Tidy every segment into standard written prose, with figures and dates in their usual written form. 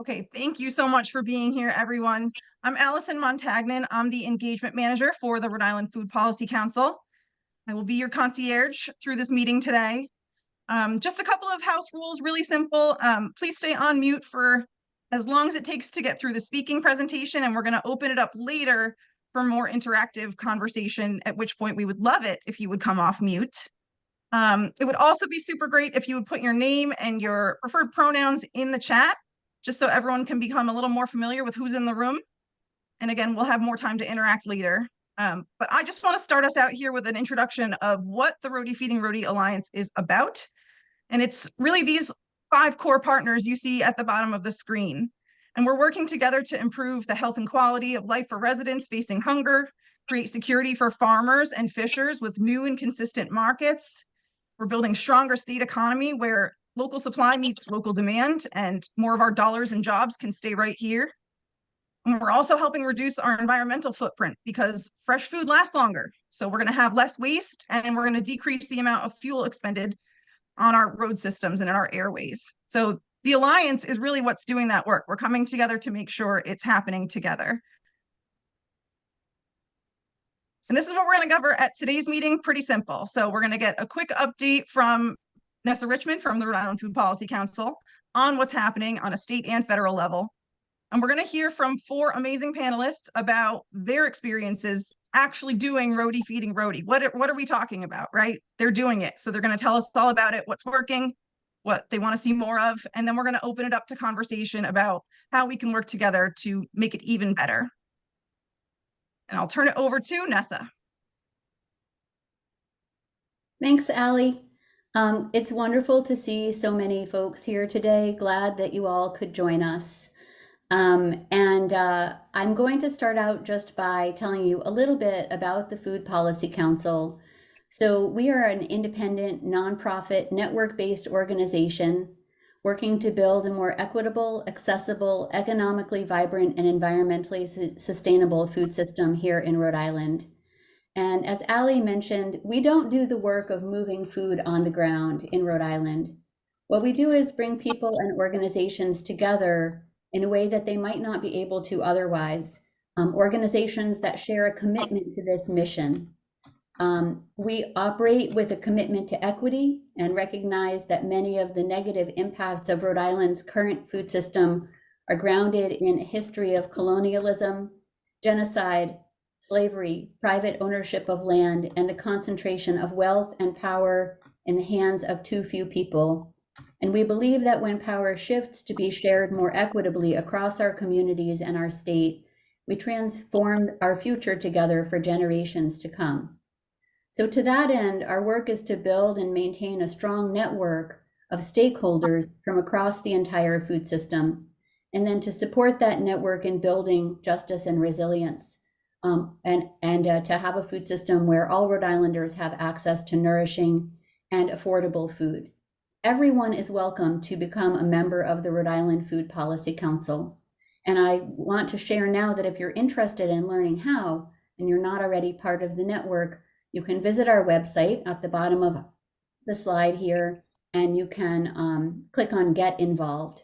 Okay, thank you so much for being here, everyone. I'm Allison Montagnan. I'm the engagement manager for the Rhode Island Food Policy Council. I will be your concierge through this meeting today. Just a couple of house rules, really simple. Please stay on mute for as long as it takes to get through the speaking presentation, and we're going to open it up later for more interactive conversation, at which point we would love it if you would come off mute. It would also be super great if you would put your name and your preferred pronouns in the chat, just so everyone can become a little more familiar with who's in the room. And again, we'll have more time to interact later. But I just want to start us out here with an introduction of what the Rhody Feeding Rhody Alliance is about. And it's really these 5 core partners you see at the bottom of the screen. And we're working together to improve the health and quality of life for residents facing hunger, create security for farmers and fishers with new and consistent markets. We're building stronger state economy where local supply meets local demand and more of our dollars and jobs can stay right here. And we're also helping reduce our environmental footprint because fresh food lasts longer. So we're going to have less waste and we're going to decrease the amount of fuel expended on our road systems and in our airways. So the Alliance is really what's doing that work. We're coming together to make sure it's happening together. And this is what we're going to cover at today's meeting. Pretty simple. So we're going to get a quick update from Nessa Richmond from the Rhode Island Food Policy Council on what's happening on a state and federal level. And we're going to hear from 4 amazing panelists about their experiences actually doing Rhody Feeding Rhody. What are we talking about, right? They're doing it. So they're going to tell us all about it, what's working, what they want to see more of. And then we're going to open it up to conversation about how we can work together to make it even better. And I'll turn it over to Nessa. Thanks, Allie. It's wonderful to see so many folks here today. Glad that you all could join us. I'm going to start out just by telling you a little bit about the Food Policy Council. So we are an independent, nonprofit, network-based organization working to build a more equitable, accessible, economically vibrant, and environmentally sustainable food system here in Rhode Island. And as Allie mentioned, we don't do the work of moving food on the ground in Rhode Island. What we do is bring people and organizations together in a way that they might not be able to otherwise, organizations that share a commitment to this mission. We operate with a commitment to equity and recognize that many of the negative impacts of Rhode Island's current food system are grounded in a history of colonialism, genocide, slavery, private ownership of land, and the concentration of wealth and power in the hands of too few people. And we believe that when power shifts to be shared more equitably across our communities and our state, we transform our future together for generations to come. So to that end, our work is to build and maintain a strong network of stakeholders from across the entire food system, and then to support that network in building justice and resilience. To have a food system where all Rhode Islanders have access to nourishing and affordable food. Everyone is welcome to become a member of the Rhode Island Food Policy Council. And I want to share now that if you're interested in learning how, and you're not already part of the network, you can visit our website at the bottom of the slide here, and you can click on Get Involved.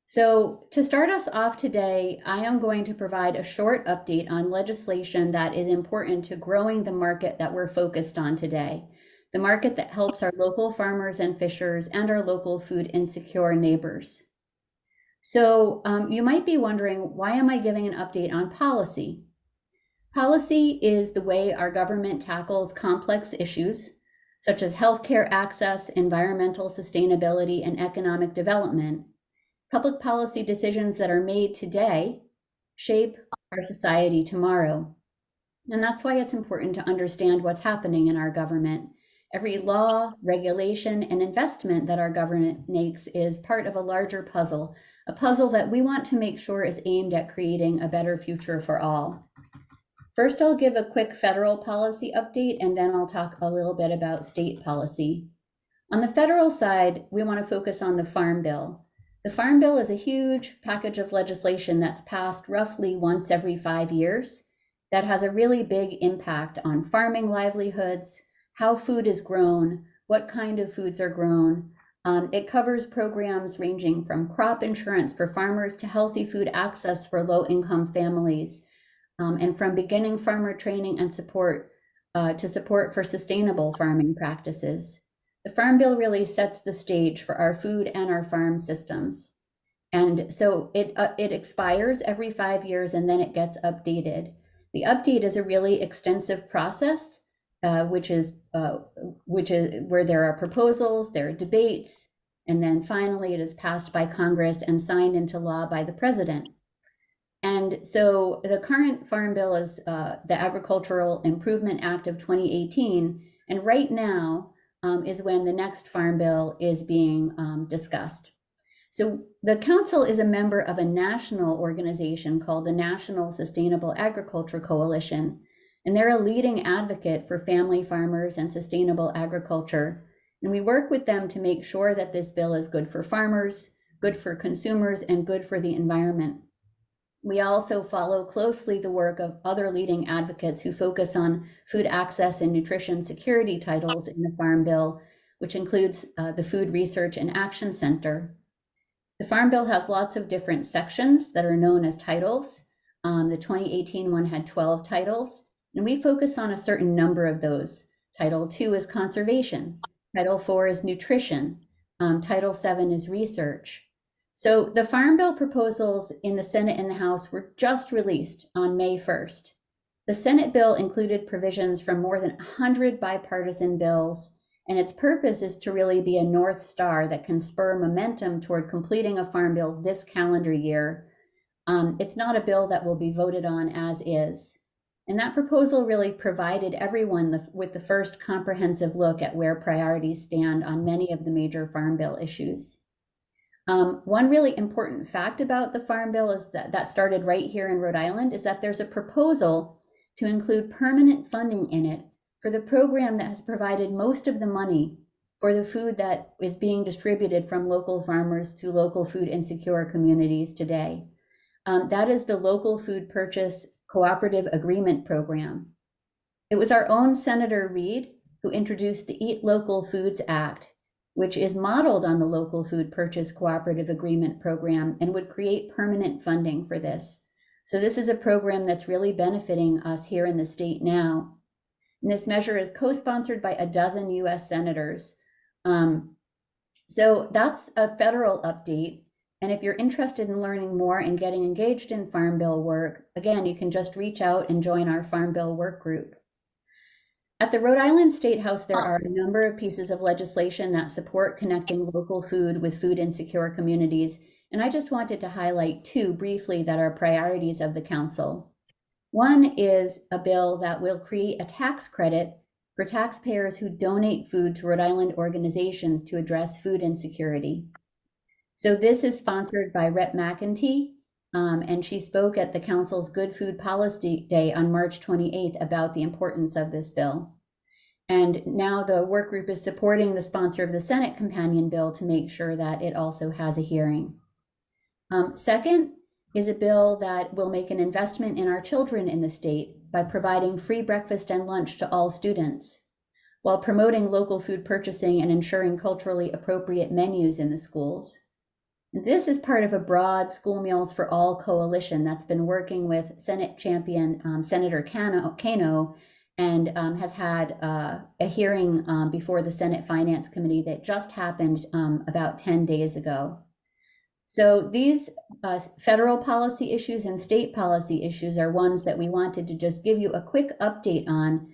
So to start us off today, I am going to provide a short update on legislation that is important to growing the market that we're focused on today, the market that helps our local farmers and fishers and our local food insecure neighbors. So you might be wondering, why am I giving an update on policy? Policy is the way our government tackles complex issues, such as healthcare access, environmental sustainability, and economic development. Public policy decisions that are made today shape our society tomorrow. And that's why it's important to understand what's happening in our government. Every law, regulation, and investment that our government makes is part of a larger puzzle, a puzzle that we want to make sure is aimed at creating a better future for all. First, I'll give a quick federal policy update, and then I'll talk a little bit about state policy. On the federal side, we want to focus on the Farm Bill. The Farm Bill is a huge package of legislation that's passed roughly once every 5 years that has a really big impact on farming livelihoods, how food is grown, what kind of foods are grown, It covers programs ranging from crop insurance for farmers to healthy food access for low-income families, and from beginning farmer training and support to support for sustainable farming practices. The Farm Bill really sets the stage for our food and our farm systems. And so it expires every 5 years and then it gets updated. The update is a really extensive process, which is where there are proposals, there are debates, and then finally it is passed by Congress and signed into law by the president. And so the current Farm Bill is the Agricultural Improvement Act of 2018, and right now is when the next Farm Bill is being discussed. So the council is a member of a national organization called the National Sustainable Agriculture Coalition, and they're a leading advocate for family farmers and sustainable agriculture. And we work with them to make sure that this bill is good for farmers, good for consumers, and good for the environment. We also follow closely the work of other leading advocates who focus on food access and nutrition security titles in the Farm Bill, which includes the Food Research and Action Center. The Farm Bill has lots of different sections that are known as titles. The 2018 one had 12 titles, and we focus on a certain number of those. Title 2 is conservation. Title 4 is nutrition. Title 7 is research. So the Farm Bill proposals in the Senate and the House were just released on May 1st. The Senate bill included provisions from more than 100 bipartisan bills, and its purpose is to really be a North Star that can spur momentum toward completing a Farm Bill this calendar year. It's not a bill that will be voted on as is. And that proposal really provided everyone with the first comprehensive look at where priorities stand on many of the major Farm Bill issues. One really important fact about the Farm Bill is that started right here in Rhode Island is that there's a proposal to include permanent funding in it for the program that has provided most of the money for the food that is being distributed from local farmers to local food insecure communities today. That is the Local Food Purchase Cooperative Agreement Program. It was our own Senator Rhody who introduced the Eat Local Foods Act, which is modeled on the Local Food Purchase Cooperative Agreement Program and would create permanent funding for this. So this is a program that's really benefiting us here in the state now. And this measure is co-sponsored by a dozen US senators. So that's a federal update. And if you're interested in learning more and getting engaged in Farm Bill work, again, you can just reach out and join our Farm Bill work group. At the Rhode Island State House, there are a number of pieces of legislation that support connecting local food with food insecure communities. And I just wanted to highlight two briefly that are priorities of the council. One is a bill that will create a tax credit for taxpayers who donate food to Rhode Island organizations to address food insecurity. So this is sponsored by Rep. McEntee, and she spoke at the council's Good Food Policy Day on March 28th about the importance of this bill. And now the work group is supporting the sponsor of the Senate companion bill to make sure that it also has a hearing. Second is a bill that will make an investment in our children in the state by providing free breakfast and lunch to all students, while promoting local food purchasing and ensuring culturally appropriate menus in the schools. This is part of a broad School Meals for All coalition that's been working with Senate champion Senator Cano and has had a hearing before the Senate Finance Committee that just happened about 10 days ago. So these federal policy issues and state policy issues are ones that we wanted to just give you a quick update on.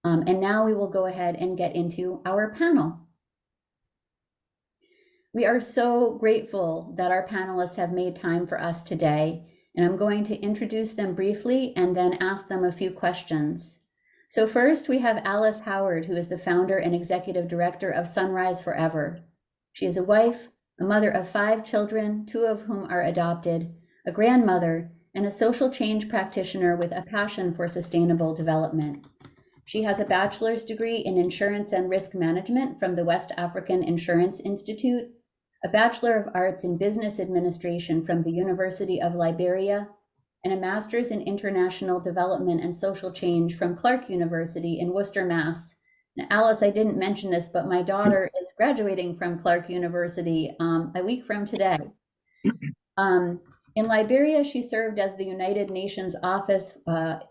And now we will go ahead and get into our panel. We are so grateful that our panelists have made time for us today, and I'm going to introduce them briefly and then ask them a few questions. So first we have Alice Howard, who is the founder and executive director of Sunrise Forever. She is a wife, a mother of 5 children, 2 of whom are adopted, a grandmother, and a social change practitioner with a passion for sustainable development. She has a bachelor's degree in insurance and risk management from the West African Insurance Institute, a Bachelor of Arts in Business Administration from the University of Liberia, and a Master's in International Development and Social Change from Clark University in Worcester, Mass. Alice, I didn't mention this, but my daughter is graduating from Clark University a week from today. Um, in Liberia, she served as the United Nations office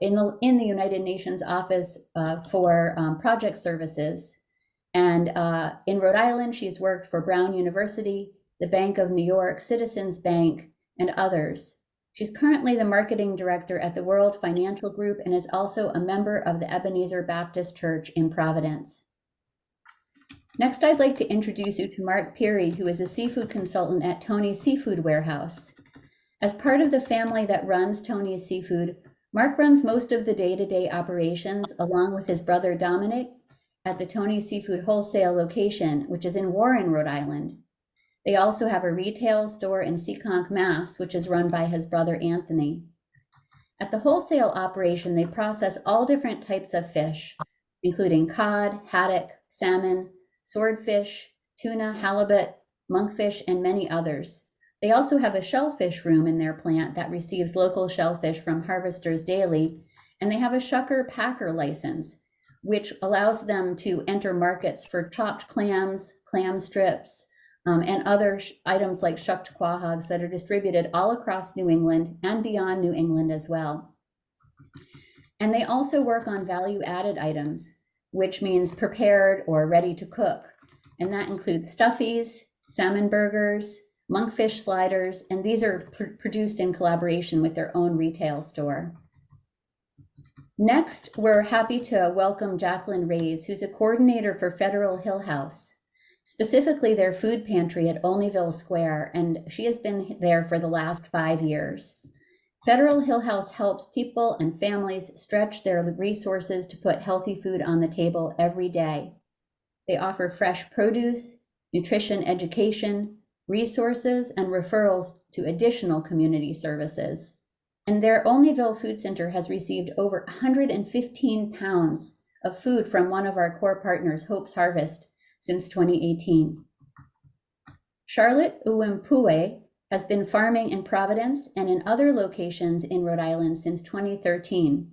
in the United Nations office for project services. And in Rhode Island, she's worked for Brown University, the Bank of New York, Citizens Bank, and others. She's currently the marketing director at the World Financial Group and is also a member of the Ebenezer Baptist Church in Providence. Next, I'd like to introduce you to Mark Peary, who is a seafood consultant at Tony's Seafood Warehouse. As part of the family that runs Tony's Seafood, Mark runs most of the day-to-day operations along with his brother Dominic at the Tony's Seafood Wholesale location, which is in Warren, Rhode Island. They also have a retail store in Seekonk, Mass, which is run by his brother Anthony. At the wholesale operation, they process all different types of fish, including cod, haddock, salmon, swordfish, tuna, halibut, monkfish, and many others. They also have a shellfish room in their plant that receives local shellfish from harvesters daily, and they have a shucker packer license, which allows them to enter markets for chopped clams, clam strips, and other items like shucked quahogs that are distributed all across New England and beyond New England as well. And they also work on value-added items, which means prepared or ready to cook. And that includes stuffies, salmon burgers, monkfish sliders, and these are produced in collaboration with their own retail store. Next, we're happy to welcome Jacqueline Reyes, who's a coordinator for Federal Hill House, specifically their food pantry at Olneyville Square, and she has been there for the last 5 years. Federal Hill House helps people and families stretch their resources to put healthy food on the table every day. They offer fresh produce, nutrition education, resources, and referrals to additional community services. And their Olneyville Food Center has received over 115 pounds of food from one of our core partners, Hope's Harvest, since 2018. Charlotte Uwempue has been farming in Providence and in other locations in Rhode Island since 2013.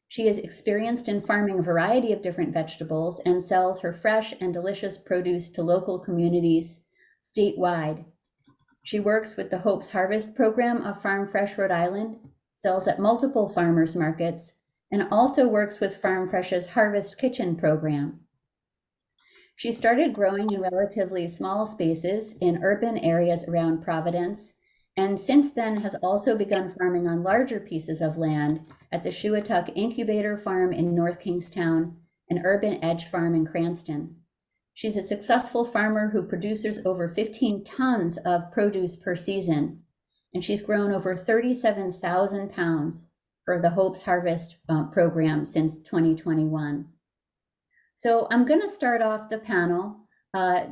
She is experienced in farming a variety of different vegetables and sells her fresh and delicious produce to local communities statewide. She works with the Hope's Harvest program of Farm Fresh Rhode Island, sells at multiple farmers markets, and also works with Farm Fresh's Harvest Kitchen program. She started growing in relatively small spaces in urban areas around Providence, and since then has also begun farming on larger pieces of land at the Shuatuck Incubator Farm in North Kingstown and Urban Edge Farm in Cranston. She's a successful farmer who produces over 15 tons of produce per season, and she's grown over 37,000 pounds for the Hope's Harvest program since 2021. So I'm going to start off the panel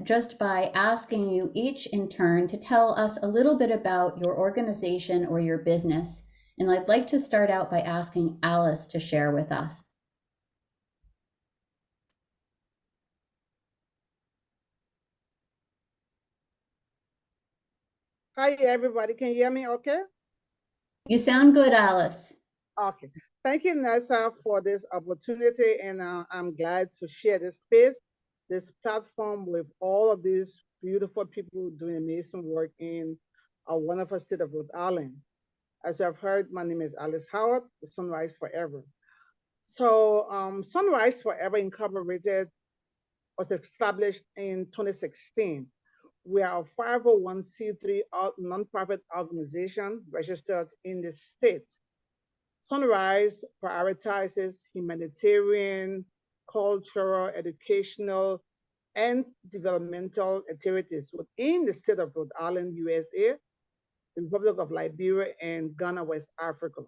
just by asking you each in turn to tell us a little bit about your organization or your business. And I'd like to start out by asking Alice to share with us. Hi, everybody. Can you hear me okay? You sound good, Alice. Okay. Thank you, Nessa, for this opportunity, and I'm glad to share this space, this platform with all of these beautiful people doing amazing work in our wonderful state of Rhode Island. As you have heard, my name is Alice Howard, with Sunrise Forever. So Sunrise Forever Incorporated was established in 2016. We are a 501c3 nonprofit organization registered in the state. Sunrise prioritizes humanitarian, cultural, educational, and developmental activities within the state of Rhode Island, USA, the Republic of Liberia, and Ghana, West Africa.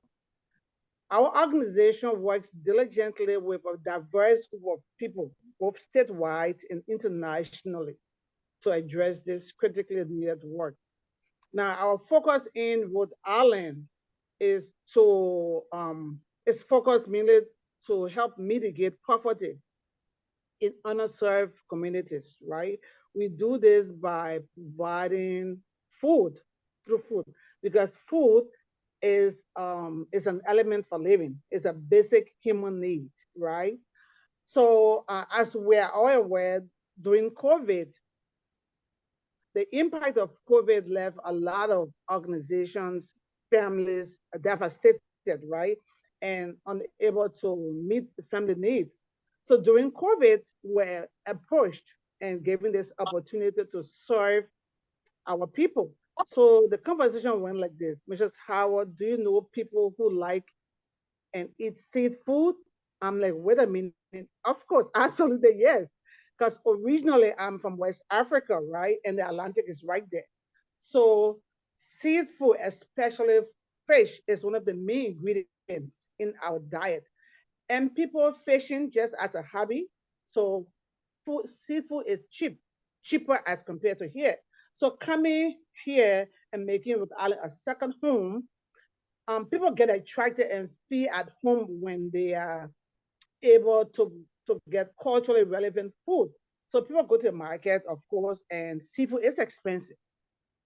Our organization works diligently with a diverse group of people, both statewide and internationally, to address this critically needed work. Now, our focus in Rhode Island is focused mainly to help mitigate poverty in underserved communities, right? We do this by providing food through food, because food is an element for living. It's a basic human need, right? So as we are all aware, during COVID, the impact of COVID left a lot of organizations, families devastated, right? And unable to meet the family needs. So during COVID, we're approached and given this opportunity to serve our people. So the conversation went like this: Mrs. Howard, do you know people who like and eat seafood? I'm like, wait a minute. Of course, absolutely yes. Because originally I'm from West Africa, right? And the Atlantic is right there. So seafood, especially fish, is one of the main ingredients in our diet. And people fishing just as a hobby. So seafood is cheaper as compared to here. So coming here and making Rhode Island a second home, people get attracted and feel at home when they are able to get culturally relevant food. So people go to the market, of course, and seafood is expensive,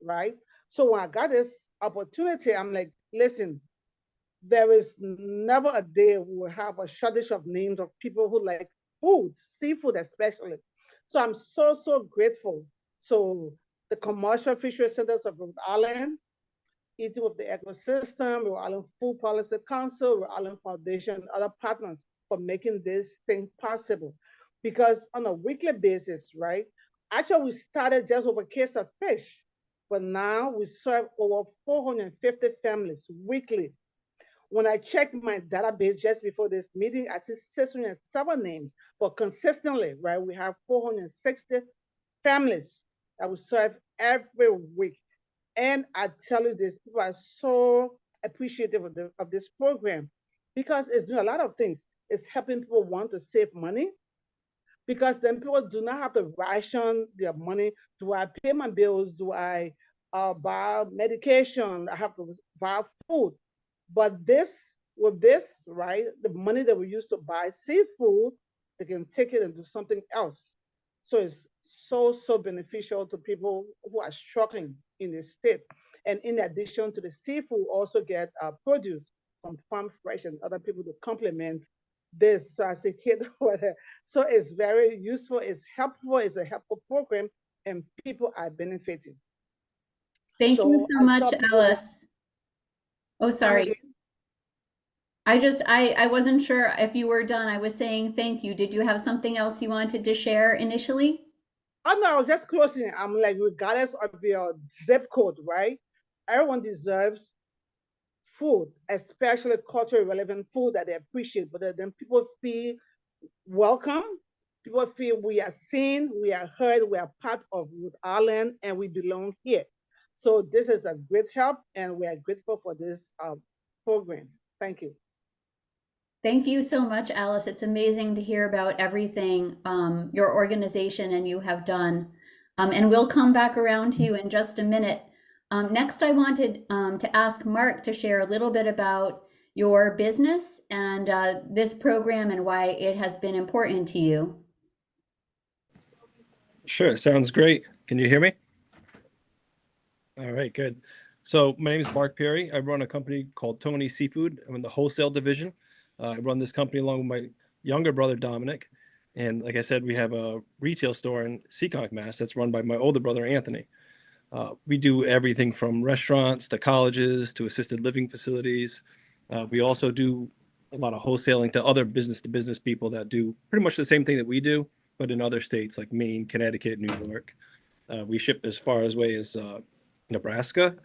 right? So when I got this opportunity, I'm like, listen, there is never a day we will have a shortage of names of people who like food, seafood especially. So I'm so grateful. So the commercial fishery centers of Rhode Island, eating with the ecosystem, Rhode Island Food Policy Council, Rhode Island Foundation, and other partners for making this thing possible. Because on a weekly basis, right? Actually, we started just with a case of fish, but now we serve over 450 families weekly. When I checked my database just before this meeting, I see 607 names, but consistently, right, we have 460 families that we serve every week. And I tell you this, people are so appreciative of this program because it's doing a lot of things. It's helping people want to save money because then people do not have to ration their money. Do I pay my bills? Do I buy medication? I have to buy food. But this, with this, right, the money that we use to buy seafood, they can take it and do something else. So it's so beneficial to people who are struggling in the state. And in addition to the seafood, also get produce from Farm Fresh and other people to complement this. So I say, kid, so it's very useful, it's helpful, it's a helpful program, and people are benefiting. Thank you So so I much, tell people, Alice. Oh, come sorry. again. I wasn't sure if you were done. I was saying thank you. Did you have something else you wanted to share initially? Oh no, I was just closing. I'm like, regardless of your zip code, right? Everyone deserves food, especially culturally relevant food that they appreciate. But then people feel welcome. People feel we are seen, we are heard, we are part of Rhode Island, and we belong here. So this is a great help, and we are grateful for this program. Thank you. Thank you so much, Alice. It's amazing to hear about everything your organization and you have done. And we'll come back around to you in just a minute. Next, I wanted to ask Mark to share a little bit about your business and this program and why it has been important to you. Sure, sounds great. Can you hear me? All right, good. So my name is Mark Perry. I run a company called Tony Seafood. I'm in the wholesale division. I run this company along with my younger brother, Dominic. And like I said, we have a retail store in Seekonk, Mass. That's run by my older brother, Anthony. We do everything from restaurants to colleges to assisted living facilities. We also do a lot of wholesaling to other business-to-business people that do pretty much the same thing that we do, but in other states like Maine, Connecticut, New York. We ship as far away as Nebraska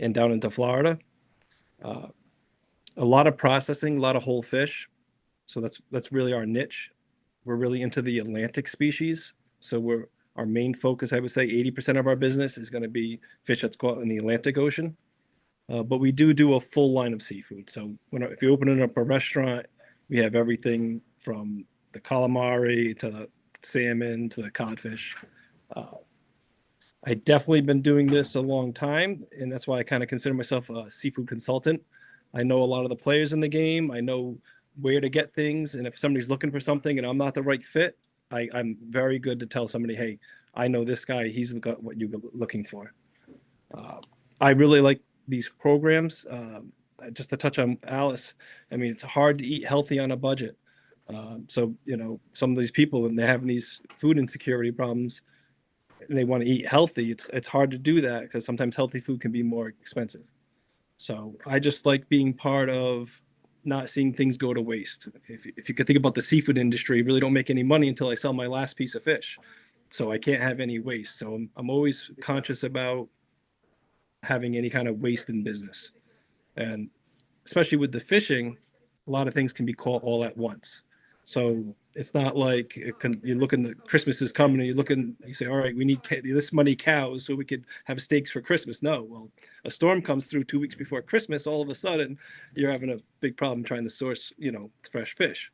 and down into Florida. Uh, a lot of processing, a lot of whole fish. So that's really our niche. We're really into the Atlantic species. So our main focus, I would say 80% of our business is going to be fish that's caught in the Atlantic Ocean. But we do a full line of seafood. So if you're opening up a restaurant, we have everything from the calamari to the salmon to the codfish. I definitely been doing this a long time, and that's why I kind of consider myself a seafood consultant. I know a lot of the players in the game. I know where to get things, and if somebody's looking for something and I'm not the right fit, I'm very good to tell somebody, hey, I know this guy. He's got what you're looking for. I really like these programs. Just to touch on Alice, I mean, it's hard to eat healthy on a budget. So, some of these people, when they're having these food insecurity problems and they want to eat healthy, it's hard to do that because sometimes healthy food can be more expensive. So I just like being part of not seeing things go to waste. If you could think about the seafood industry, I really don't make any money until I sell my last piece of fish. So I can't have any waste. So I'm always conscious about having any kind of waste in business. And especially with the fishing, a lot of things can be caught all at once. So it's not like you're looking, the Christmas is coming and you say, all right, we need this many cows so we could have steaks for Christmas. No, well, a storm comes through 2 weeks before Christmas. All of a sudden you're having a big problem trying to source, fresh fish.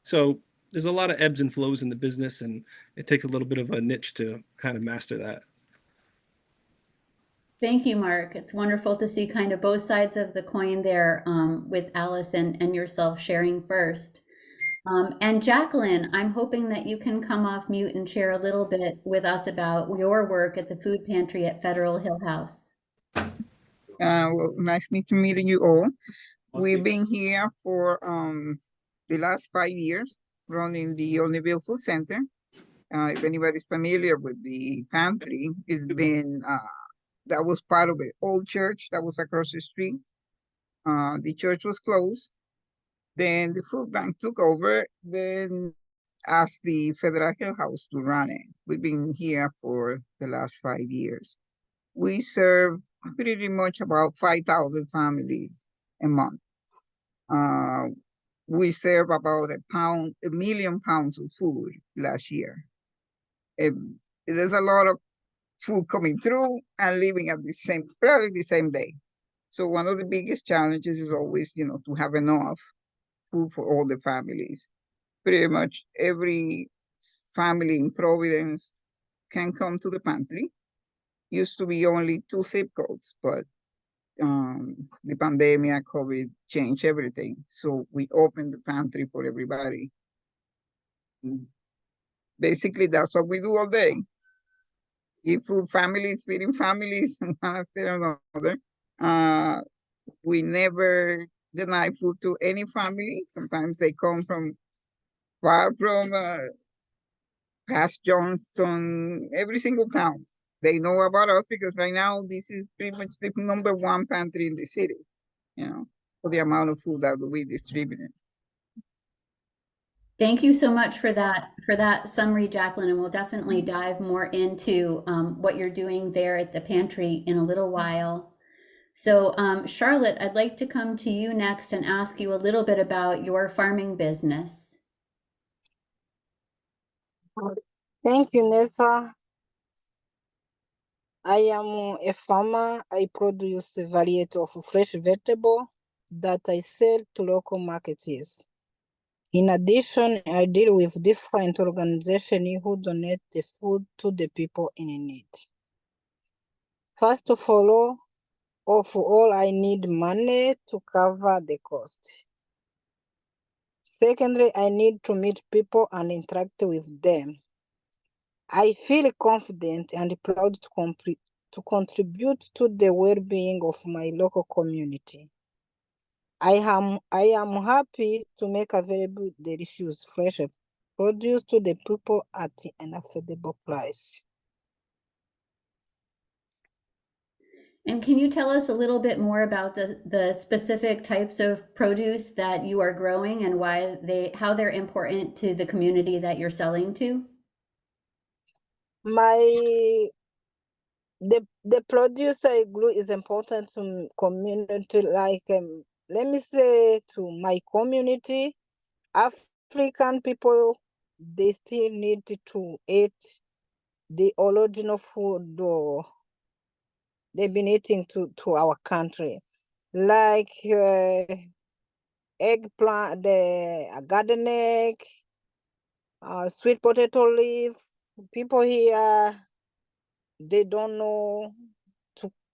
So there's a lot of ebbs and flows in the business, and it takes a little bit of a niche to kind of master that. Thank you, Mark. It's wonderful to see kind of both sides of the coin there, with Alice and yourself sharing first. And Jacqueline, I'm hoping that you can come off mute and share a little bit with us about your work at the food pantry at Federal Hill House. Well, nice meeting you all. We've been here for the last 5 years running the Olneyville Food Center. If anybody's familiar with the pantry, it's been that was part of an old church that was across the street. The church was closed. Then the food bank took over, then asked the Federal Hill House to run it. We've been here for the last 5 years. We serve pretty much about 5,000 families a month. We serve about 1 million pounds of food last year. There's a lot of food coming through and leaving at probably the same day. So one of the biggest challenges is always, to have enough food for all the families. Pretty much every family in Providence can come to the pantry. Used to be only 2 zip codes, but the pandemic, COVID changed everything. So we opened the pantry for everybody. Basically, that's what we do all day. Give food families, feeding families, one after another. We never deny food to any family. Sometimes they come from far from past Johnston, every single town. They know about us because right now this is pretty much the #1 pantry in the city, for the amount of food that we distributed. Thank you so much for that summary, Jacqueline, and we'll definitely dive more into what you're doing there at the pantry in a little while. So Charlotte, I'd like to come to you next and ask you a little bit about your farming business. Thank you, Nessa. I am a farmer. I produce a variety of fresh vegetables that I sell to local markets. In addition, I deal with different organizations who donate the food to the people in need. First of all, I need money to cover the cost. Secondly, I need to meet people and interact with them. I feel confident and proud to contribute to the well-being of my local community. I am happy to make available delicious fresh produce to the people at an affordable price. And can you tell us a little bit more about the specific types of produce that you are growing and how they're important to the community that you're selling to? The produce I grew is important to community, like let me say to my community. African people, they still need to eat the original food they've been eating to our country, like eggplant, the garden egg, sweet potato leaf. People here, they don't know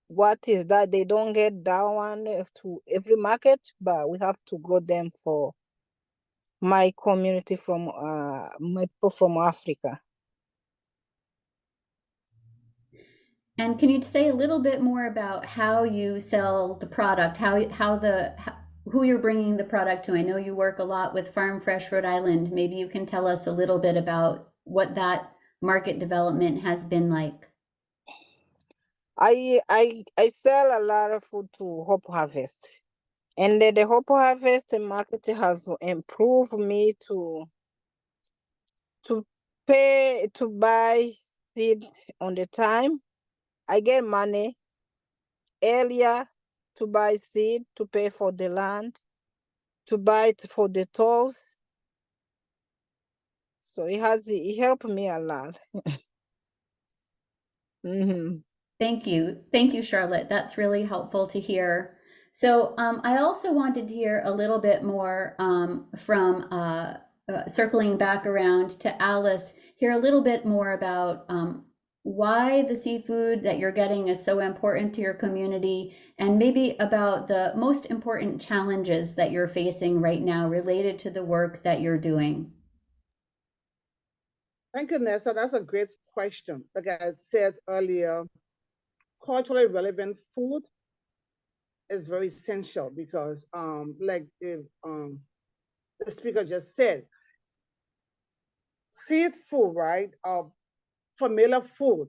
what is that. They don't get that one to every market, but we have to grow them for my community my people from Africa. And can you say a little bit more about how you sell the product, who you're bringing the product to. I know you work a lot with Farm Fresh Rhode Island. Maybe you can tell us a little bit about what that market development has been like. I sell a lot of food to Hope Harvest, and the Hope Harvest market have improved me to pay to buy seed on the time. I get money earlier to buy seed, to pay for the land, to buy it for the tools. So it helped me a lot. Thank you, Charlotte. That's really helpful to hear. So I also wanted to hear a little bit more from circling back around to Alice, hear a little bit more about why the seafood that you're getting is so important to your community, and maybe about the most important challenges that you're facing right now related to the work that you're doing. Thank you, Nessa. That's a great question. Like I said earlier, culturally relevant food is very essential because, like the speaker just said, seed food, right? Familiar food.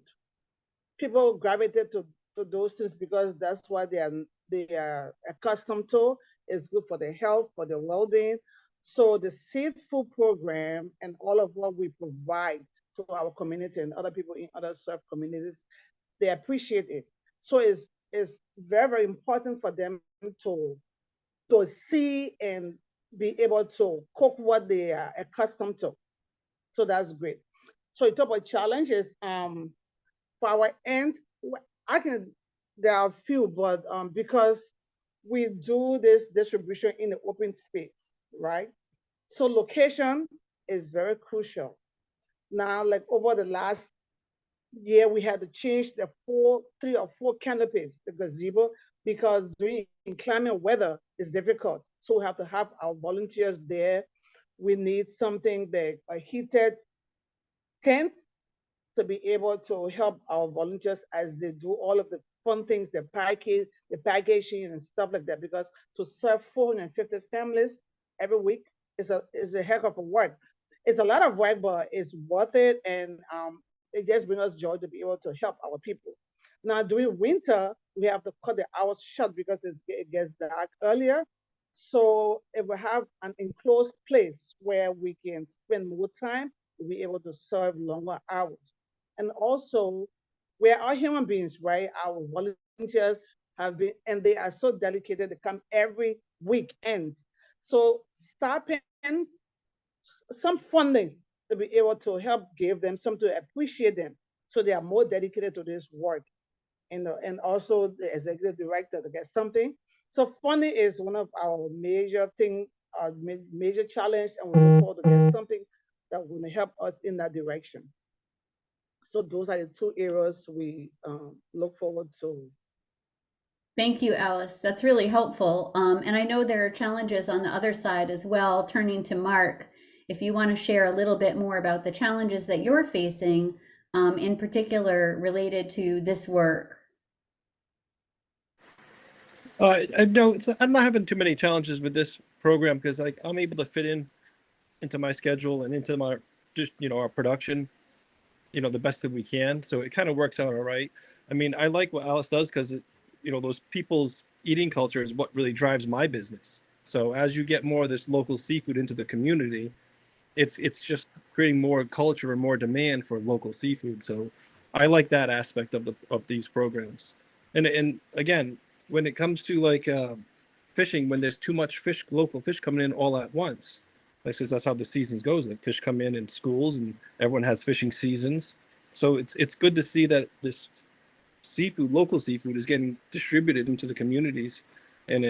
People gravitate to those things because that's what they are accustomed to. It's good for their health, for their well-being. So the seed food program and all of what we provide to our community and other people in other served communities, they appreciate it. So it's very, very important for them to see and be able to cook what they are accustomed to. So that's great. So you talk about challenges. For our end, I can, there are a few, but because we do this distribution in the open space, right? So location is very crucial. Now, like over the last year, we had to change the 3 or 4 canopies, the gazebo, because during inclement weather is difficult. So we have to have our volunteers there. We need something that a heated tent to be able to help our volunteers as they do all of the fun things, the packaging and stuff like that. Because to serve 450 families every week is a heck of a work. It's a lot of work, but it's worth it, and it just brings us joy to be able to help our people. Now during winter, we have to cut the hours short because it gets dark earlier. So if we have an enclosed place where we can spend more time, we'll be able to serve longer hours. And also, we are human beings, right? Our volunteers have been, and they are so dedicated. They come every weekend. So stopping some funding to be able to help give them some to appreciate them, so they are more dedicated to this work. And also the executive director to get something. So funding is one of our major thing, major challenge, and we look forward to get something that will help us in that direction. So those are the 2 areas we look forward to. Thank you, Alice. That's really helpful. And I know there are challenges on the other side as well. Turning to Mark, if you want to share a little bit more about the challenges that you're facing, in particular related to this work. I know I'm not having too many challenges with this program because I'm able to fit into my schedule and into my just our production, the best that we can. So it kind of works out all right. I mean, I like what Alice does because those people's eating culture is what really drives my business. So as you get more of this local seafood into the community, it's just creating more culture and more demand for local seafood. So I like that aspect of these programs. And again, when it comes to fishing, when there's too much local fish coming in all at once, that's how the seasons goes. Like fish come in schools, and everyone has fishing seasons. So it's good to see that this local seafood is getting distributed into the communities, and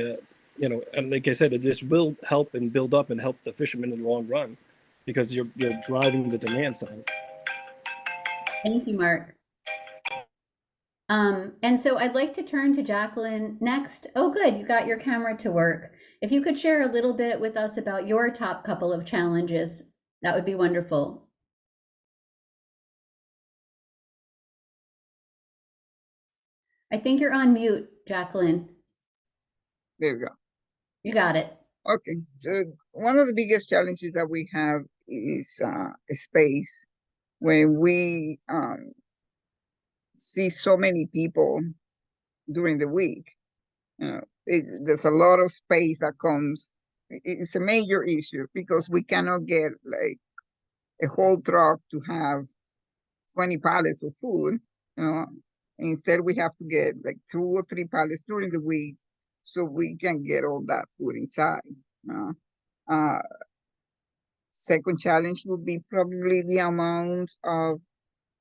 and like I said, this will help and build up and help the fishermen in the long run, because you're driving the demand side. Thank you, Mark. And so I'd like to turn to Jacqueline next. Oh, good, you got your camera to work. If you could share a little bit with us about your top couple of challenges, that would be wonderful. I think you're on mute, Jacqueline. There we go. You got it. Okay, so one of the biggest challenges that we have is space. When we see so many people during the week, there's a lot of space that comes. It's a major issue because we cannot get like a whole truck to have 20 pallets of food. You know, instead we have to get like 2 or 3 pallets during the week so we can get all that food inside. Uh, Second challenge would be probably the amount of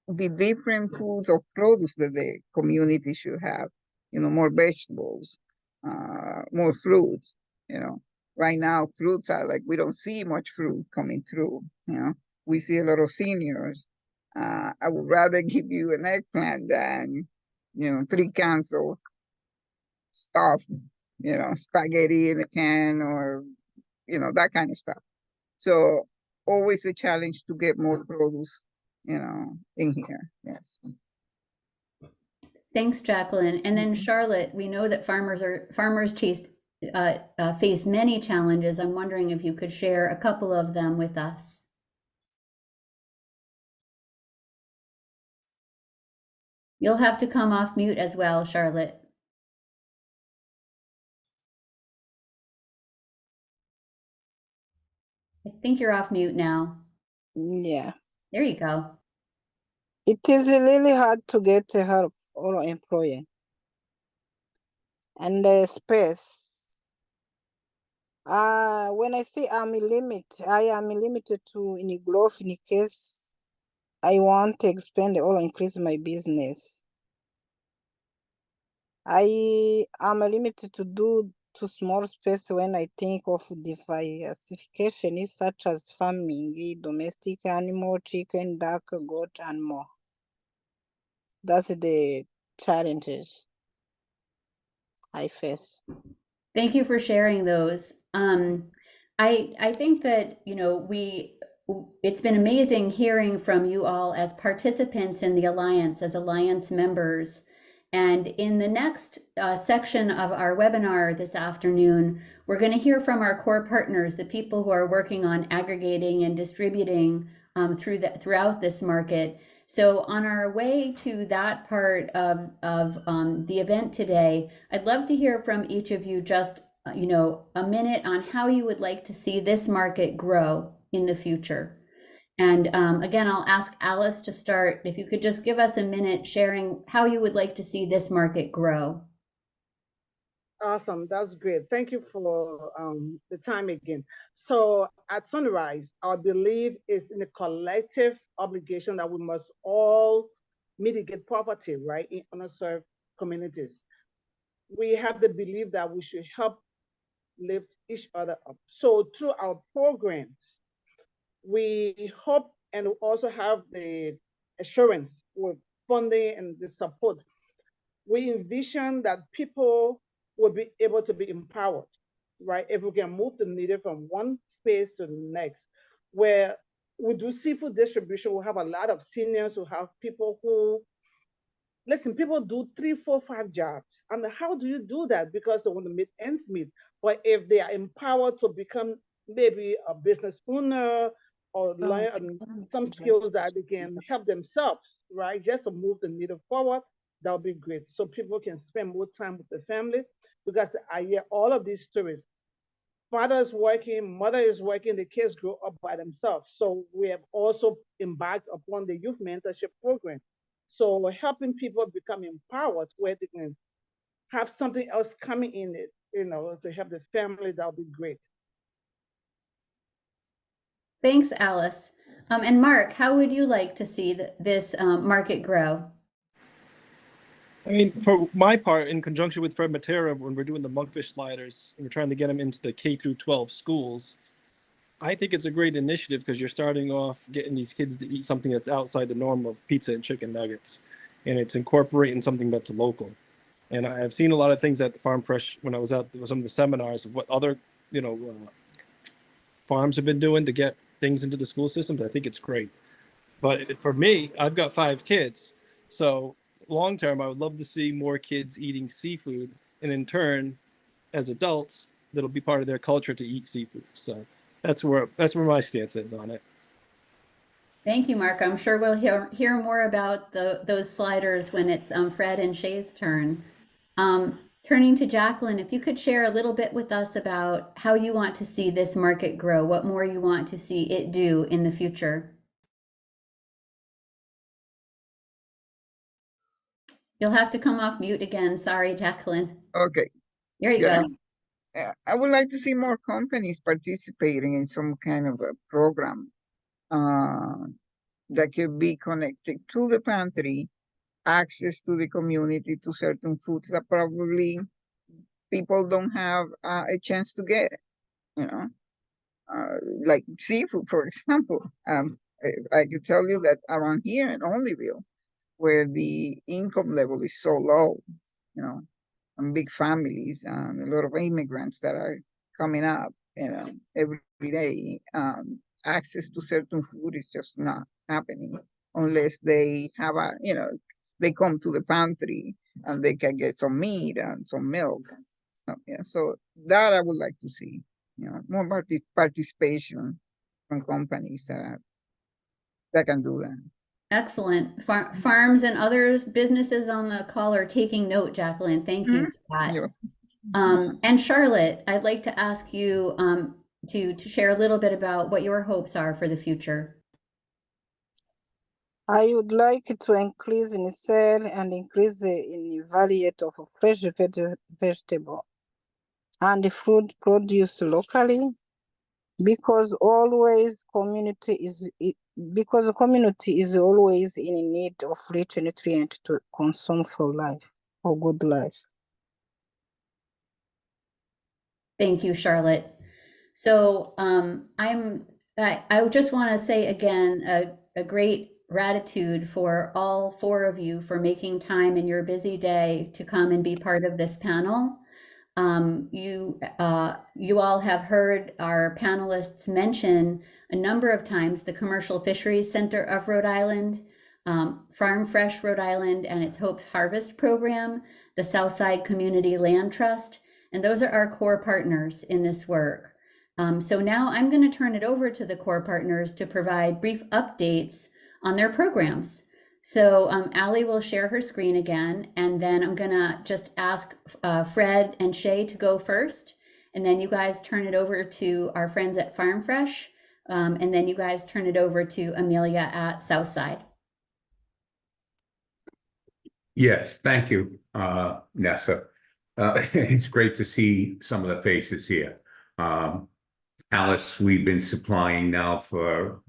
the different foods or produce that the community should have. More vegetables, more fruits. Right now fruits are like we don't see much fruit coming through. We see a lot of seniors. I would rather give you an eggplant than 3 cans of stuff, spaghetti in a can or that kind of stuff. So always a challenge to get more produce, in here. Yes. Thanks, Jacqueline. And then Charlotte, we know that farmers face many challenges. I'm wondering if you could share a couple of them with us. You'll have to come off mute as well, Charlotte. I think you're off mute now. Yeah. There you go. It is really hard to get help or employer. And the space. When I say I am limited to any growth in case I want to expand or increase my business. I am limited to small space when I think of diversification such as farming, domestic animal, chicken, duck, goat, and more. That's the challenges I face. Thank you for sharing those. I think that, it's been amazing hearing from you all as participants in the Alliance, as Alliance members. And in the next section of our webinar this afternoon, we're going to hear from our core partners, the people who are working on aggregating and distributing throughout this market. So on our way to that part of the event today, I'd love to hear from each of you just a minute on how you would like to see this market grow in the future. And again, I'll ask Alice to start. If you could just give us a minute sharing how you would like to see this market grow. Awesome, that's great. Thank you for the time again. So at Sunrise, our belief is in a collective obligation that we must all mitigate poverty, right, in underserved communities. We have the belief that we should help lift each other up. So through our programs, we hope and also have the assurance with funding and the support. We envision that people will be able to be empowered, right? If we can move the needle from one space to the next, where we do seafood distribution, we have a lot of seniors who have people who, listen, people do 3, 4, 5 jobs. I mean, how do you do that? Because they want to meet ends meet. But if they are empowered to become maybe a business owner or learn some skills that they can help themselves, right? Just to move the needle forward, that would be great. So people can spend more time with the family, because I hear all of these stories. Father is working, mother is working, the kids grow up by themselves. So we have also embarked upon the youth mentorship program. So we're helping people become empowered where they can have something else coming in it, to help the family. That would be great. Thanks, Alice. And Mark, how would you like to see this market grow? I mean, for my part, in conjunction with Fred Matera, when we're doing the monkfish sliders and we're trying to get them into the K through 12 schools, I think it's a great initiative because you're starting off getting these kids to eat something that's outside the norm of pizza and chicken nuggets, and it's incorporating something that's local. And I've seen a lot of things at the Farm Fresh when I was out with some of the seminars of what other, farms have been doing to get things into the school systems. I think it's great. But for me, I've got 5 kids. So long term, I would love to see more kids eating seafood. And in turn, as adults, that'll be part of their culture to eat seafood. So that's where my stance is on it. Thank you, Mark. I'm sure we'll hear more about those sliders when it's Fred and Shay's turn. Turning to Jacqueline, if you could share a little bit with us about how you want to see this market grow, what more you want to see it do in the future. You'll have to come off mute again. Sorry, Jacqueline. Okay. There you Yeah. go. I would like to see more companies participating in some kind of a program that could be connected to the pantry, access to the community to certain foods that probably people don't have a chance to get, you know, like seafood, for example. I could tell you that around here in Onlyville, where the income level is so low, you know, and big families and a lot of immigrants that are coming up, you know, every day, access to certain food is just not happening unless they have a, you know, they come to the pantry and they can get some meat and some milk. So that I would like to see, you know, more participation from companies that can do that. Excellent. Farms and others, businesses on the call are taking note, Jacqueline. Thank you for that. Yeah. And Charlotte, I'd like to ask you to share a little bit about what your hopes are for the future. I would like to increase in sale and increase in variety of fresh vegetable and food produced locally, because always because the community is always in need of rich nutrient to consume for good life. Thank you, Charlotte. So I just want to say again a great gratitude for all four of you for making time in your busy day to come and be part of this panel. You all have heard our panelists mention a number of times the Commercial Fisheries Center of Rhode Island, Farm Fresh Rhode Island and its Hope's Harvest program, the Southside Community Land Trust, and those are our core partners in this work. So now I'm going to turn it over to the core partners to provide brief updates on their programs. So Allie will share her screen again, and then I'm going to just ask Fred and Shay to go first, and then you guys turn it over to our friends at Farm Fresh, and then you guys turn it over to Amelia at Southside. Yes, thank you, Nessa. It's great to see some of the faces here. Alice, we've been supplying now for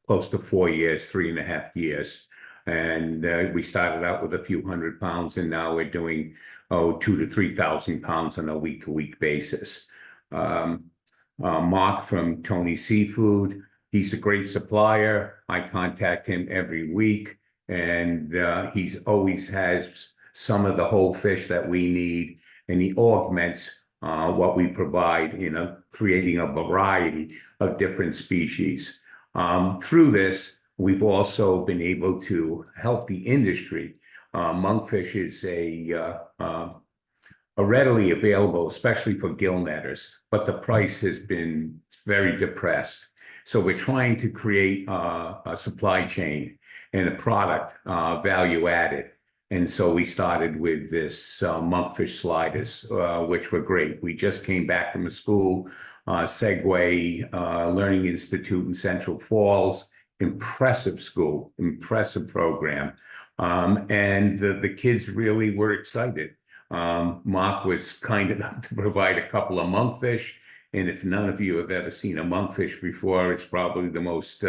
close to 4 years, 3.5 years. And we started out with a few hundred pounds, and now we're doing 2,000 to 3,000 pounds on a week-to-week basis. Mark from Tony Seafood, he's a great supplier. I contact him every week, and he's always has some of the whole fish that we need, and he augments what we provide in creating a variety of different species. Through this, we've also been able to help the industry. Monkfish is a readily available, especially for gill netters, but the price has been very depressed. So we're trying to create a supply chain and a product value added. And so we started with this monkfish sliders, which were great. We just came back from a school, Segway Learning Institute in Central Falls. Impressive school, impressive program. And the kids really were excited. Mark was kind enough to provide a couple of monkfish. And if none of you have ever seen a monkfish before, it's probably the most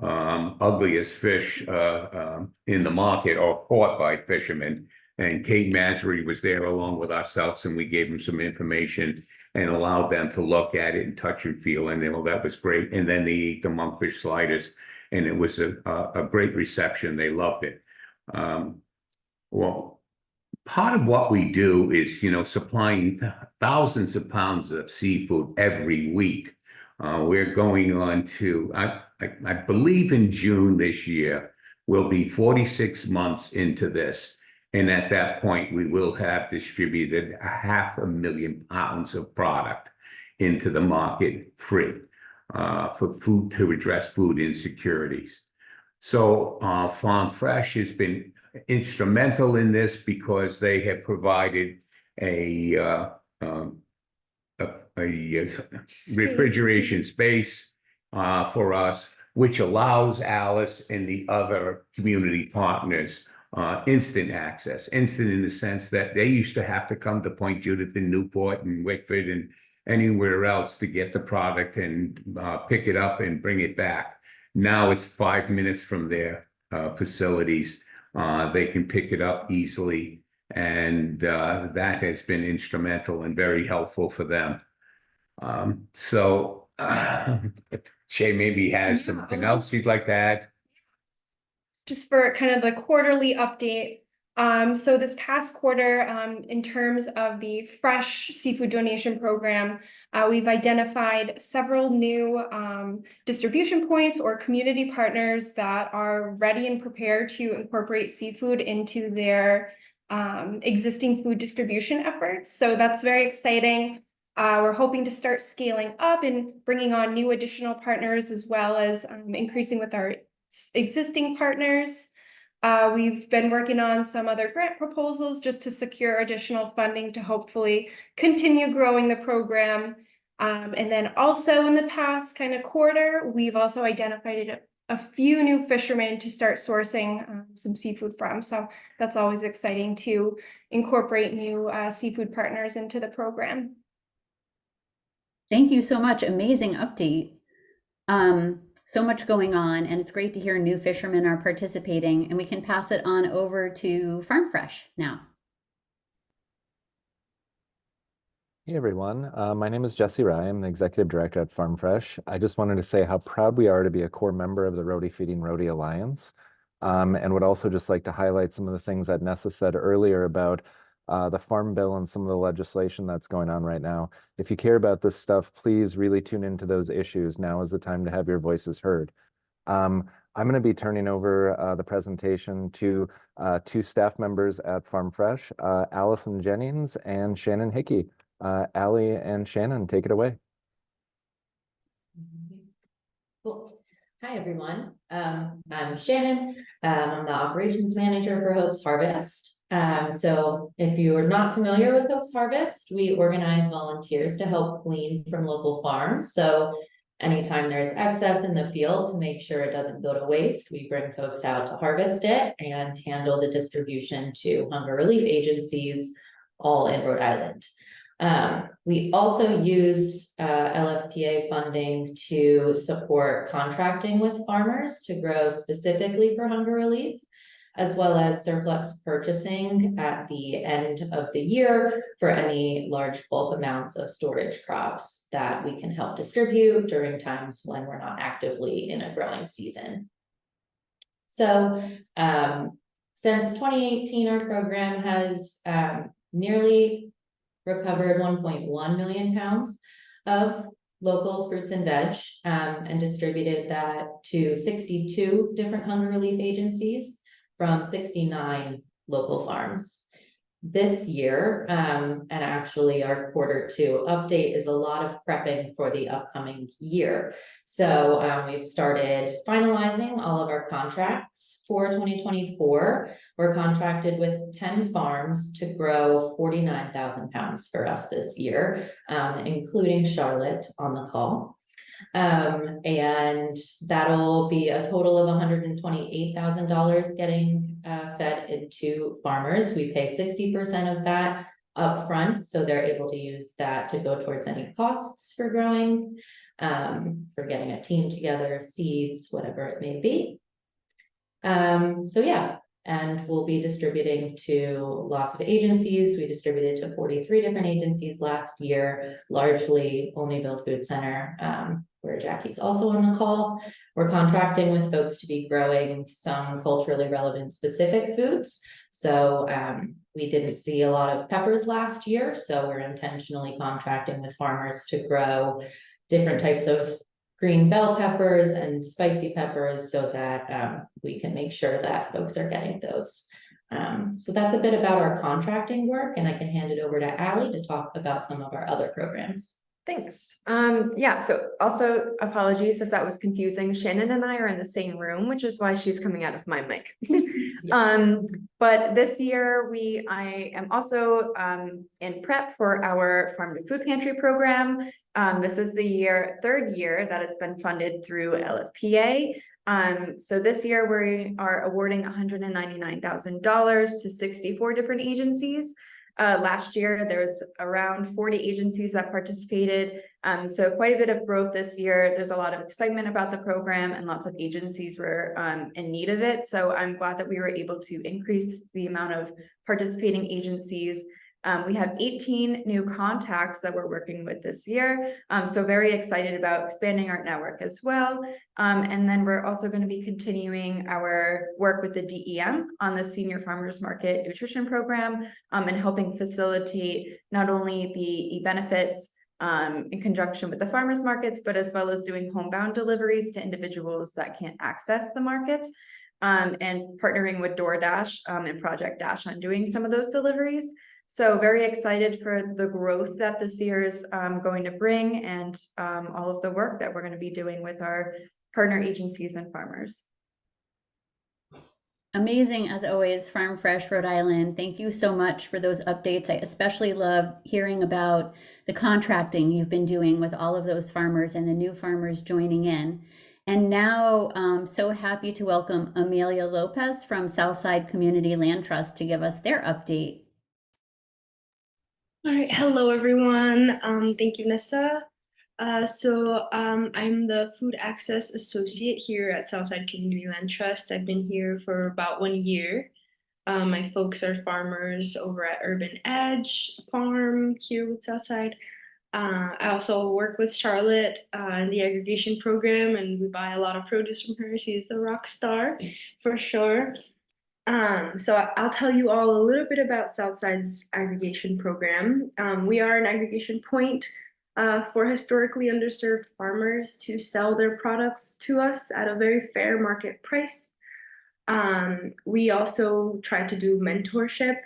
ugliest fish in the market or caught by fishermen. And Kate Masry was there along with ourselves, and we gave them some information and allowed them to look at it and touch and feel, and that was great. And then they ate the monkfish sliders, and it was a great reception. They loved it. Well, part of what we do is, supplying thousands of pounds of seafood every week. We're going on to, I believe in June this year, we'll be 46 months into this. And at that point, we will have distributed 500,000 pounds of product into the market free for food to address food insecurities. So Farm Fresh has been instrumental in this because they have provided a refrigeration space for us, which allows Alice and the other community partners instant access. Instant in the sense that they used to have to come to Point Judith and Newport and Wickford and anywhere else to get the product and pick it up and bring it back. Now it's 5 minutes from their facilities. They can pick it up easily, and that has been instrumental and very helpful for them. Shay maybe has something else you'd like to add? Just for kind of the quarterly update. So this past quarter, in terms of the fresh seafood donation program, we've identified several new distribution points or community partners that are ready and prepared to incorporate seafood into their existing food distribution efforts. So that's very exciting. We're hoping to start scaling up and bringing on new additional partners, as well as increasing with our existing partners. We've been working on some other grant proposals just to secure additional funding to hopefully continue growing the program. And then also in the past kind of quarter, we've also identified a few new fishermen to start sourcing some seafood from. So that's always exciting to incorporate new seafood partners into the program. Thank you so much. Amazing update. So much going on, and it's great to hear new fishermen are participating, and we can pass it on over to Farm Fresh now. Hey everyone, my name is Jesse Rye. I'm the Executive Director at Farm Fresh. I just wanted to say how proud we are to be a core member of the Rhody Feeding Rhody Alliance, and would also just like to highlight some of the things that Nessa said earlier about the Farm Bill and some of the legislation that's going on right now. If you care about this stuff, please really tune into those issues. Now is the time to have your voices heard. I'm going to be turning over the presentation to two staff members at Farm Fresh, Allison Jennings and Shannon Hickey. Allie and Shannon, take it away. Cool. Hi, everyone. I'm Shannon. I'm the operations manager for Hope's Harvest. So if you are not familiar with Hope's Harvest, we organize volunteers to help glean from local farms. So anytime there's excess in the field, to make sure it doesn't go to waste, we bring folks out to harvest it and handle the distribution to hunger relief agencies, all in Rhode Island. We also use LFPA funding to support contracting with farmers to grow specifically for hunger relief, as well as surplus purchasing at the end of the year for any large bulk amounts of storage crops that we can help distribute during times when we're not actively in a growing season. So since 2018, our program has nearly recovered 1.1 million pounds of local fruits and veg and distributed that to 62 different hunger relief agencies from 69 local farms. This year, and actually our Q2 update, is a lot of prepping for the upcoming year. So we've started finalizing all of our contracts for 2024. We're contracted with 10 farms to grow 49,000 pounds for us this year, including Charlotte on the call. And that'll be a total of $128,000 getting fed into farmers. We pay 60% of that upfront, so they're able to use that to go towards any costs for growing, for getting a team together, seeds, whatever it may be. So yeah, and we'll be distributing to lots of agencies. We distributed to 43 different agencies last year, largely Olneyville Food Center, where Jackie's also on the call. We're contracting with folks to be growing some culturally relevant specific foods. So we didn't see a lot of peppers last year, so we're intentionally contracting with farmers to grow different types of green bell peppers and spicy peppers so that we can make sure that folks are getting those So that's a bit about our contracting work, and I can hand it over to Allie to talk about some of our other programs. Thanks. Yeah, so also apologies if that was confusing. Shannon and I are in the same room, which is why she's coming out of my mic. But this year I am also in prep for our farm to food pantry program. This is the third year that it's been funded through LFPA. So this year we are awarding $199,000 to 64 different agencies. Last year, there was around 40 agencies that participated. So quite a bit of growth this year. There's a lot of excitement about the program and lots of agencies were in need of it. So I'm glad that we were able to increase the amount of participating agencies. We have 18 new contacts that we're working with this year. So very excited about expanding our network as well. And then we're also going to be continuing our work with the DEM on the Senior Farmers Market Nutrition Program and helping facilitate not only the benefits in conjunction with the farmers markets, but as well as doing homebound deliveries to individuals that can't access the markets. And partnering with DoorDash and Project Dash on doing some of those deliveries. So very excited for the growth that this year is going to bring and all of the work that we're going to be doing with our partner agencies and farmers. Amazing as always, Farm Fresh Rhode Island. Thank you so much for those updates. I especially love hearing about the contracting you've been doing with all of those farmers and the new farmers joining in. And now so happy to welcome Amelia Lopez from Southside Community Land Trust to give us their update. All right, hello everyone. Thank you, Nessa. I'm the Food Access Associate here at Southside Community Land Trust. I've been here for about 1 year. My folks are farmers over at Urban Edge Farm here with Southside. I also work with Charlotte in the aggregation program, and we buy a lot of produce from her. She's a rock star for sure. So I'll tell you all a little bit about Southside's aggregation program. We are an aggregation point for historically underserved farmers to sell their products to us at a very fair market price. We also try to do mentorship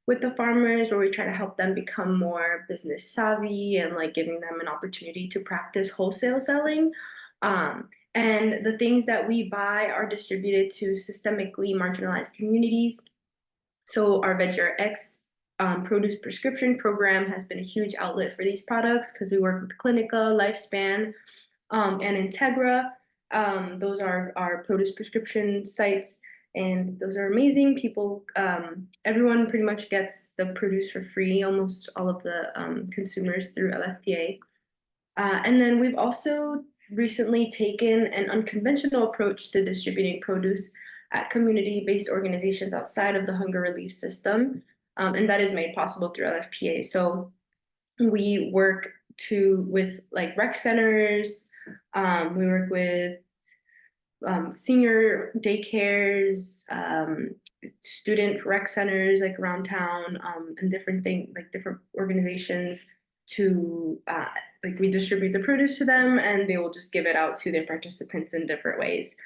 with the farmers where we try to help them become more business savvy and like giving them an opportunity to practice wholesale selling. And the things that we buy are distributed to systemically marginalized communities. So our VegRx produce prescription program has been a huge outlet for these products because we work with Clinica, Lifespan, and Integra. Those are our produce prescription sites, and those are amazing. People, everyone pretty much gets the produce for free, almost all of the consumers through LFPA. And then we've also recently taken an unconventional approach to distributing produce at community-based organizations outside of the hunger relief system, and that is made possible through LFPA. So we work with like rec centers, we work with senior daycares, student rec centers like around town, and different things like different organizations to like we distribute the produce to them and they will just give it out to their participants in different ways.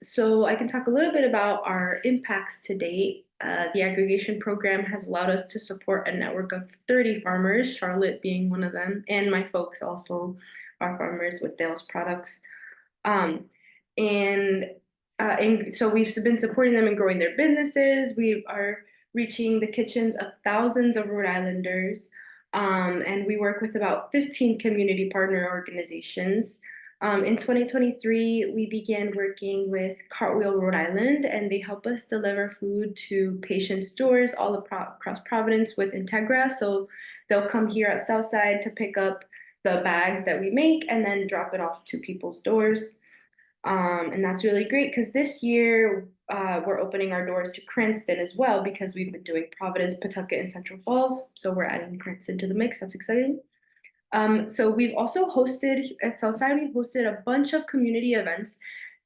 So I can talk a little bit about our impacts to date. The aggregation program has allowed us to support a network of 30 farmers, Charlotte being one of them, and my folks also are farmers with Dale's products. And so we've been supporting them in growing their businesses. We are reaching the kitchens of thousands of Rhode Islanders. And we work with about 15 community partner organizations. In 2023, we began working with Cartwheel Rhode Island, and they help us deliver food to patients' doors all across Providence with Integra. So they'll come here at Southside to pick up the bags that we make and then drop it off to people's doors. And that's really great because this year we're opening our doors to Cranston as well because we've been doing Providence, Pawtucket, and Central Falls. So we're adding Cranston to the mix. That's exciting. So we've also hosted, at Southside, we've hosted a bunch of community events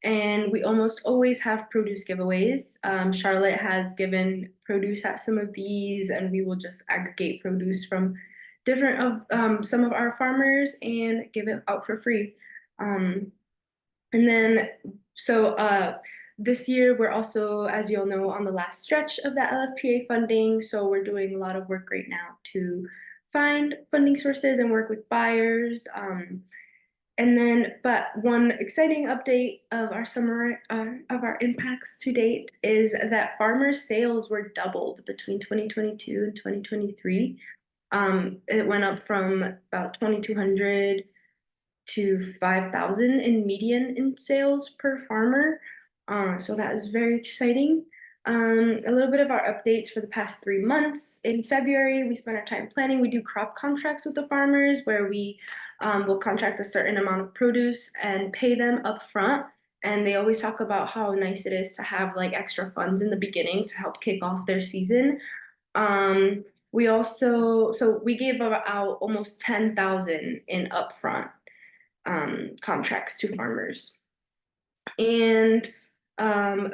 and we almost always have produce giveaways. Charlotte has given produce at some of these and we will just aggregate produce from different of some of our farmers and give it out for free. And then, so This year, we're also, as you all know, on the last stretch of that LFPA funding. So we're doing a lot of work right now to find funding sources and work with buyers. But one exciting update of our summer of our impacts to date is that farmers' sales were doubled between 2022 and 2023. It went up from about 2,200 to 5,000 in median in sales per farmer. So that is very exciting. A little bit of our updates for the past 3 months. In February, we spent our time planning. We do crop contracts with the farmers where we will contract a certain amount of produce and pay them up front. And they always talk about how nice it is to have like extra funds in the beginning to help kick off their season. We also, so we gave out almost 10,000 in upfront contracts to farmers. And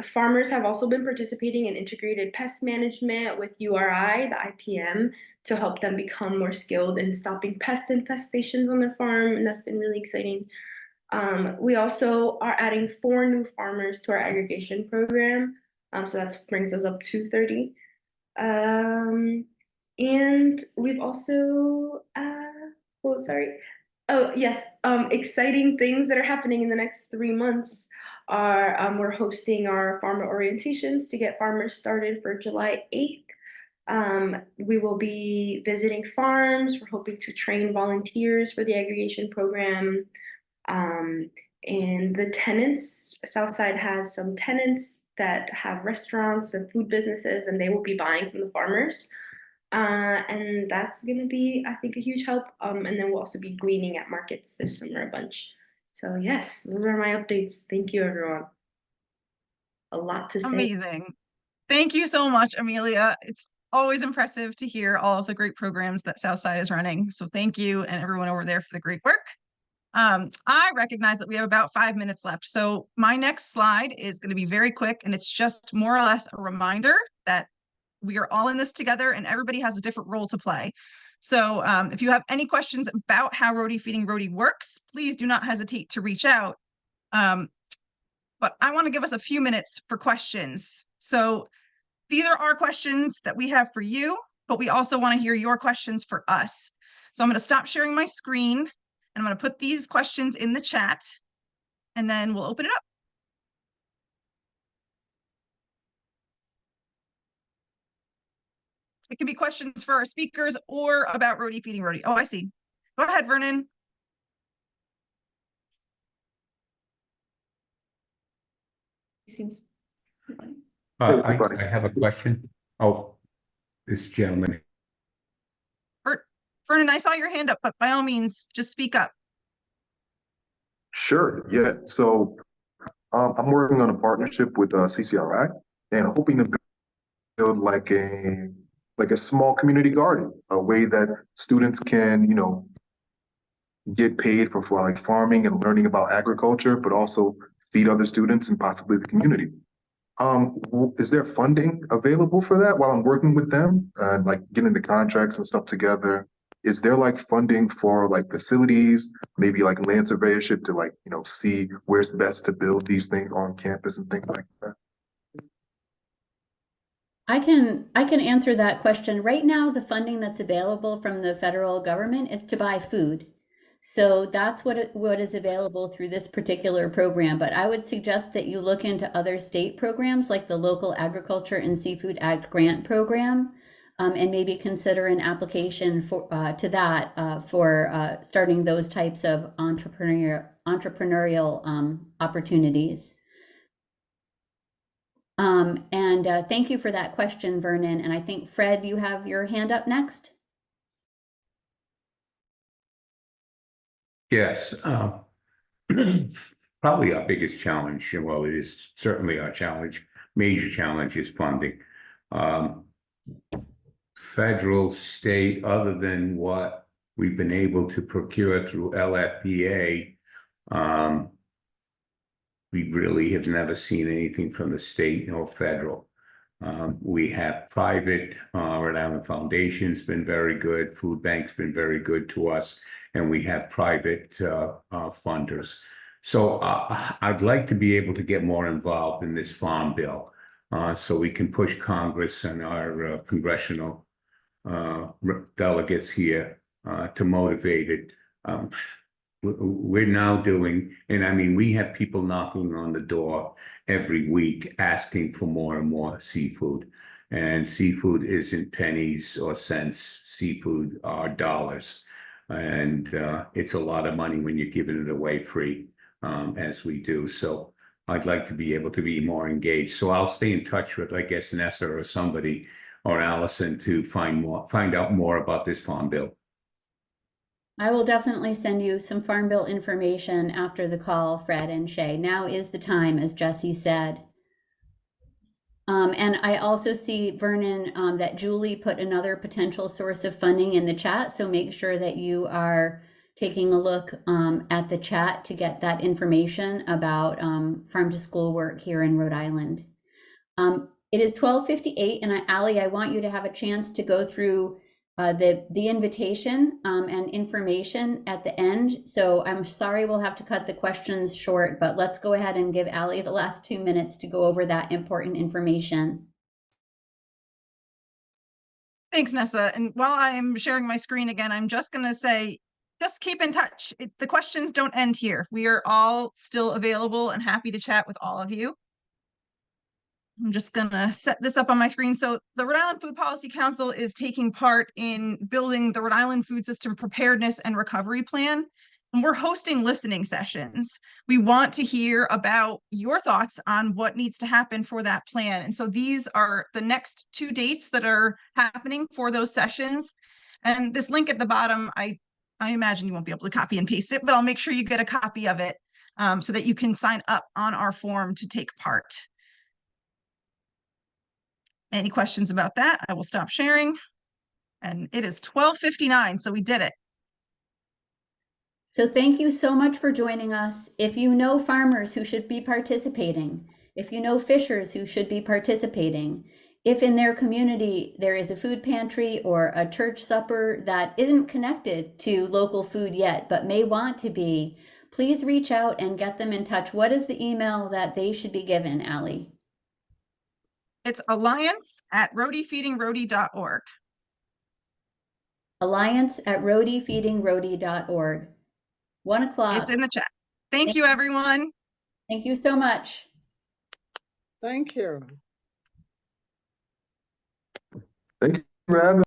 farmers have also been participating in integrated pest management with URI, the IPM, to help them become more skilled in stopping pest infestations on their farm, and that's been really exciting. We also are adding 4 new farmers to our aggregation program, so that brings us up to 30. And we've also, oh yes, exciting things that are happening in the next 3 months are we're hosting our farmer orientations to get farmers started for July 8th. We will be visiting farms. We're hoping to train volunteers for the aggregation program. And the tenants, Southside has some tenants that have restaurants and food businesses, and they will be buying from the farmers. And that's going to be, I think, a huge help. And then we'll also be gleaning at markets this summer a bunch. So yes, those are my updates. Thank you, everyone. A lot to say. Amazing. Thank you so much, Amelia. It's always impressive to hear all of the great programs that Southside is running. So thank you and everyone over there for the great work. I recognize that we have about 5 minutes left. So my next slide is going to be very quick, and it's just more or less a reminder that we are all in this together and everybody has a different role to play. So if you have any questions about how Rhody Feeding Rhody works, please do not hesitate to reach out. But I want to give us a few minutes for questions. So these are our questions that we have for you, but we also want to hear your questions for us. So I'm going to stop sharing my screen and I'm going to put these questions in the chat and then we'll open it up. It can be questions for our speakers or about Rhody Feeding Rhody. Oh, I see. Go ahead, Vernon. I have a question. Oh, this gentleman. Vernon, I saw your hand up, but by all means, just speak up. Sure, yeah. So I'm working on a partnership with CCRI and hoping to build like a small community garden, a way that students can, get paid for like farming and learning about agriculture, but also feed other students and possibly the community. Is there funding available for that while I'm working with them, like getting the contracts and stuff together? Is there like funding for like facilities, maybe like land surveyorship to like, see where's best to build these things on campus and things like that? I can answer that question. Right now, the funding that's available from the federal government is to buy food. So that's what is available through this particular program. But I would suggest that you look into other state programs like the Local Agriculture and Seafood Act Grant Program, and maybe consider an application for for starting those types of entrepreneurial opportunities. Thank you for that question, Vernon. And I think, Fred, you have your hand up next. Yes, probably our biggest challenge, well, it is certainly our challenge, major challenge is funding. Federal, state, other than what we've been able to procure through LFPA, we really have never seen anything from the state or federal. We have private, Rhode Island Foundation's been very good, Food Bank's been very good to us, and we have private funders. So I'd like to be able to get more involved in this farm bill, so we can push Congress and our congressional delegates here to motivate it. We're now doing, and I mean, we have people knocking on the door every week asking for more and more seafood. And seafood isn't pennies or cents. Seafood are dollars. And it's a lot of money when you're giving it away free, as we do. So I'd like to be able to be more engaged. So I'll stay in touch with, I guess, Nessa or somebody or Allison to find out more about this farm bill. I will definitely send you some Farm Bill information after the call, Fred and Shay. Now is the time, as Jesse said. And I also see, Vernon, that Julie put another potential source of funding in the chat. So make sure that you are taking a look at the chat to get that information about farm to school work here in Rhode Island. It is 12:58, and Allie, I want you to have a chance to go through the invitation and information at the end. So I'm sorry we'll have to cut the questions short, but let's go ahead and give Allie the last 2 minutes to go over that important information. Thanks, Nessa. And while I'm sharing my screen again, I'm just going to say, just keep in touch. The questions don't end here. We are all still available and happy to chat with all of you. I'm just going to set this up on my screen. So the Rhode Island Food Policy Council is taking part in building the Rhode Island Food System Preparedness and Recovery Plan. And we're hosting listening sessions. We want to hear about your thoughts on what needs to happen for that plan. And so these are the next 2 dates that are happening for those sessions. And this link at the bottom, I imagine you won't be able to copy and paste it, but I'll make sure you get a copy of it so that you can sign up on our form to take part. Any questions about that? I will stop sharing. And it is 12:59, so we did it. So thank you so much for joining us. If you know farmers who should be participating, if you know fishers who should be participating, if in their community there is a food pantry or a church supper that isn't connected to local food yet, but may want to be, please reach out and get them in touch. What is the email that they should be given, Allie? It's alliance@rhodyfeedingrhody.org. alliance@rhodyfeedingrhody.org. 1 o'clock. It's in the chat. Thank you, everyone. Thank you so much. Thank you. Thank you for having